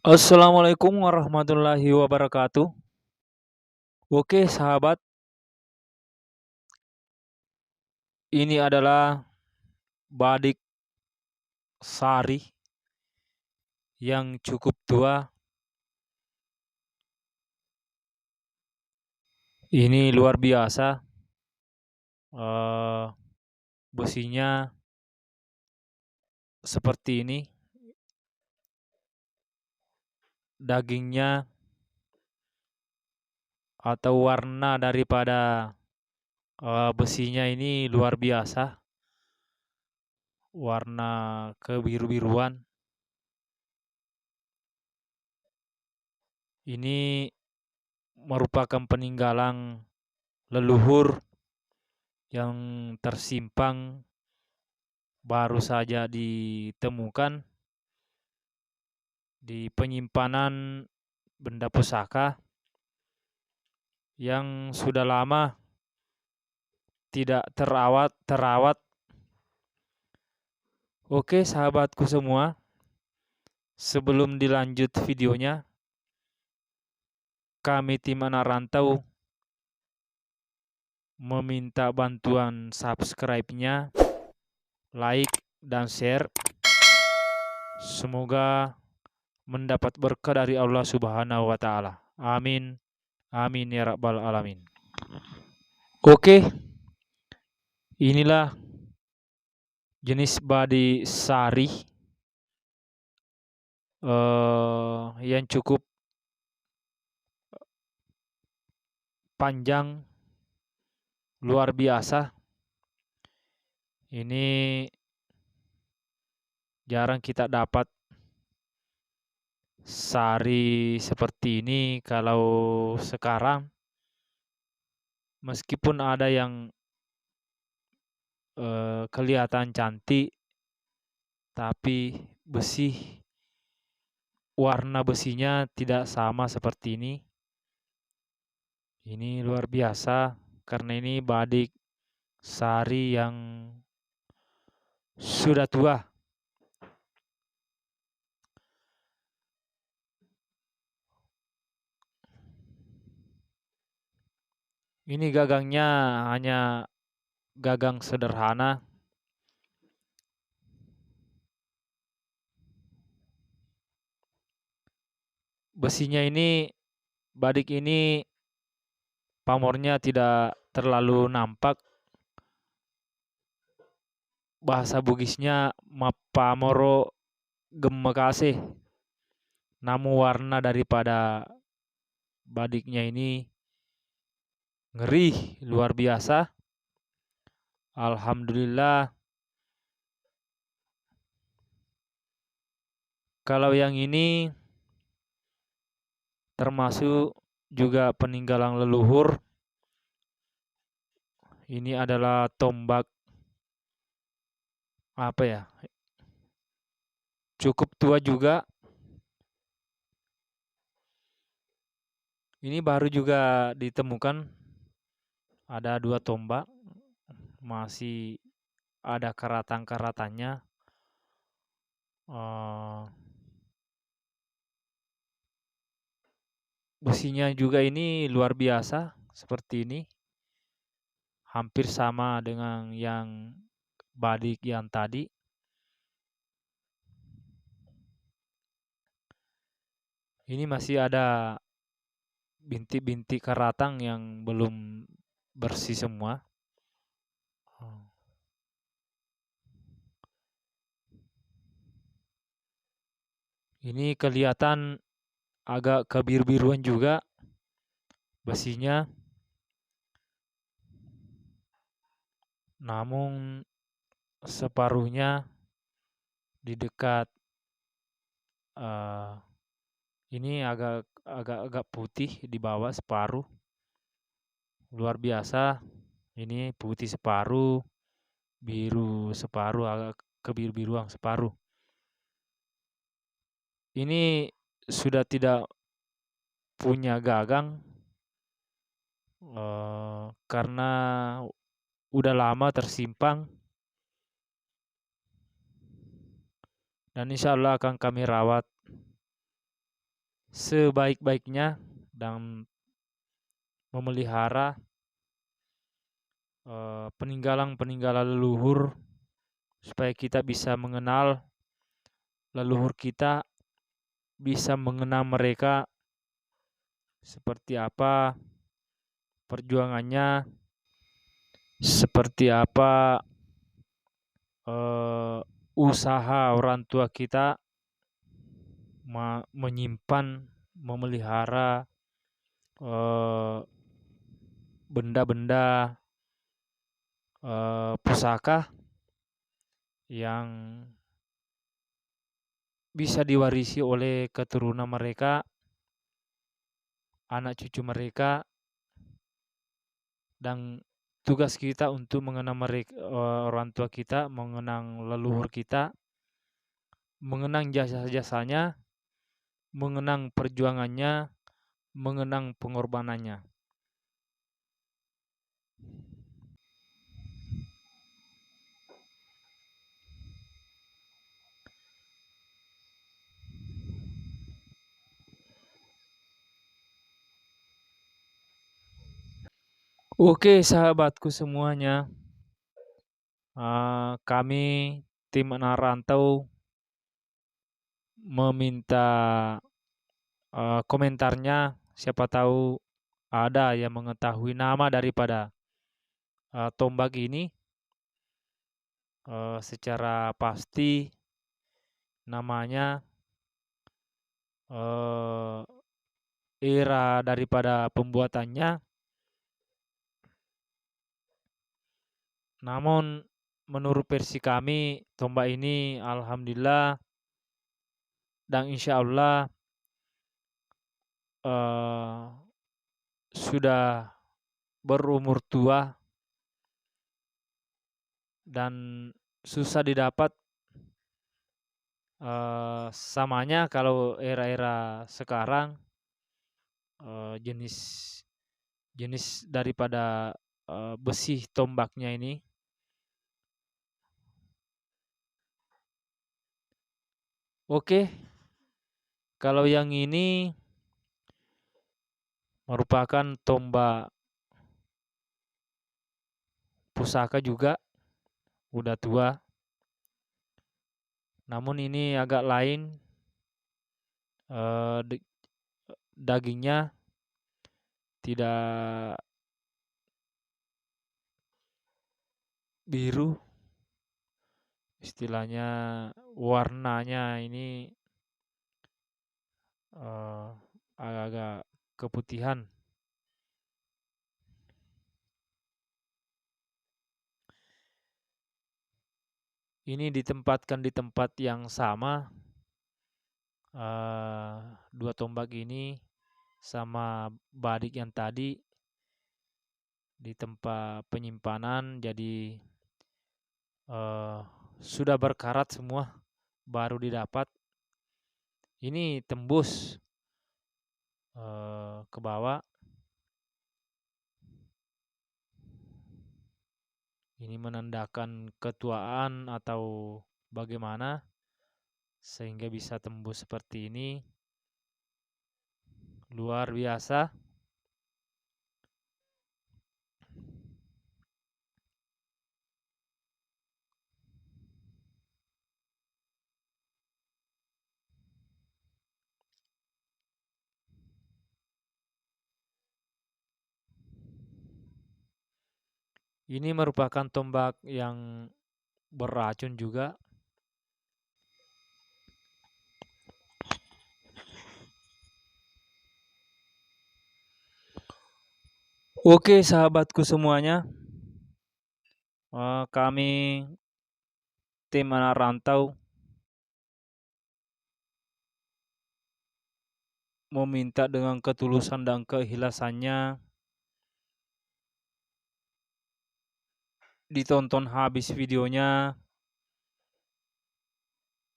Assalamualaikum warahmatullahi wabarakatuh. Oke, sahabat, ini adalah badik sari yang cukup tua. Ini luar biasa. eh, Besinya seperti ini, dagingnya atau warna daripada besinya ini luar biasa, warna kebiru-biruan. Ini merupakan peninggalan leluhur yang tersimpan baru saja ditemukan di penyimpanan benda pusaka yang sudah lama tidak terawat. Oke, sahabatku semua, sebelum dilanjut videonya, kami tim anak rantau meminta bantuan subscribe-nya, like, dan share. Semoga mendapat berkah dari Allah Subhanahu wa taala. Amin. Amin ya rabbal alamin. Oke, inilah jenis badi sari yang cukup panjang, luar biasa. Ini jarang kita dapat sari seperti ini kalau sekarang. Meskipun ada yang kelihatan cantik, tapi warna besinya tidak sama seperti ini. Ini luar biasa karena ini badik sari yang sudah tua. Ini gagangnya hanya gagang sederhana. Besinya ini, badik ini pamornya tidak terlalu nampak. Bahasa Bugisnya mapamoro gemmekase. Namun warna daripada badiknya ini ngeri, luar biasa. Alhamdulillah. Kalau yang ini termasuk juga peninggalan leluhur. Ini adalah tombak apa ya? Cukup tua juga. Ini baru juga ditemukan. Ada 2 tombak. Masih ada karatan-karatannya. Besinya juga ini luar biasa seperti ini. Hampir sama dengan yang badik yang tadi. Ini masih ada bintik-bintik karatan yang belum bersih semua. Ini kelihatan agak kebir-biruan juga besinya. Namun separuhnya di dekat ini agak putih di bawah separuh. Luar biasa. Ini putih separuh, biru separuh, agak kebir-biruan separuh. Ini sudah tidak punya gagang karena udah lama tersimpan. Dan insya Allah akan kami rawat sebaik-baiknya dan memelihara peninggalan-peninggalan leluhur supaya kita bisa mengenal leluhur kita, bisa mengenal mereka seperti apa perjuangannya, seperti apa usaha orang tua kita menyimpan, memelihara benda-benda pusaka yang bisa diwarisi oleh keturunan mereka, anak cucu mereka, dan tugas kita untuk mengenang mereka, orang tua kita, mengenang leluhur kita, mengenang jasa-jasanya, mengenang perjuangannya, mengenang pengorbanannya. Oke, sahabatku semuanya, kami tim anak rantau meminta komentarnya. Siapa tahu ada yang mengetahui nama daripada tombak ini secara pasti, namanya, era daripada pembuatannya. Namun menurut versi kami, tombak ini alhamdulillah dan insya Allah sudah berumur tua dan susah didapat samanya kalau era-era sekarang, jenis jenis daripada besi tombaknya ini. Oke, kalau yang ini merupakan tombak pusaka juga, udah tua. Namun ini agak lain, dagingnya tidak biru, istilahnya warnanya ini agak-agak keputihan. Ini ditempatkan di tempat yang sama, dua tombak ini sama badik yang tadi di tempat penyimpanan, jadi sudah berkarat semua, baru didapat. Ini tembus ke bawah. Ini menandakan ketuaan atau bagaimana sehingga bisa tembus seperti ini. Luar biasa. Ini merupakan tombak yang beracun juga. Oke, sahabatku semuanya, kami tim anak rantau meminta dengan ketulusan dan keikhlasannya ditonton habis videonya,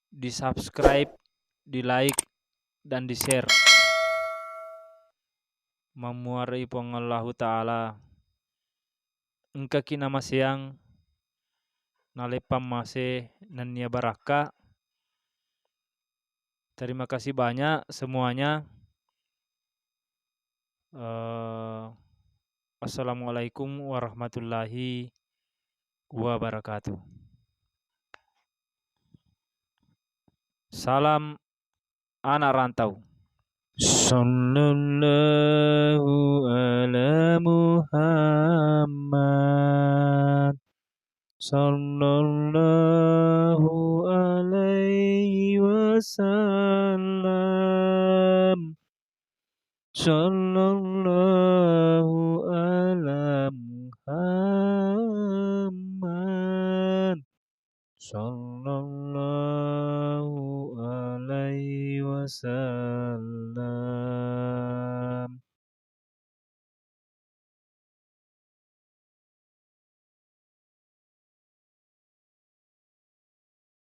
di subscribe, di like, dan di share. Memuarai pengallahu ta'ala engka kina masyang nalepam masih nania baraka. Terima kasih banyak semuanya. Eee, Assalamualaikum warahmatullahi wabarakatuh. Salam anak rantau. Sallallahu ala Muhammad. Sallallahu alaihi wasallam. Sallallahu ala Muhammad. Sallallahu alaihi wasallam.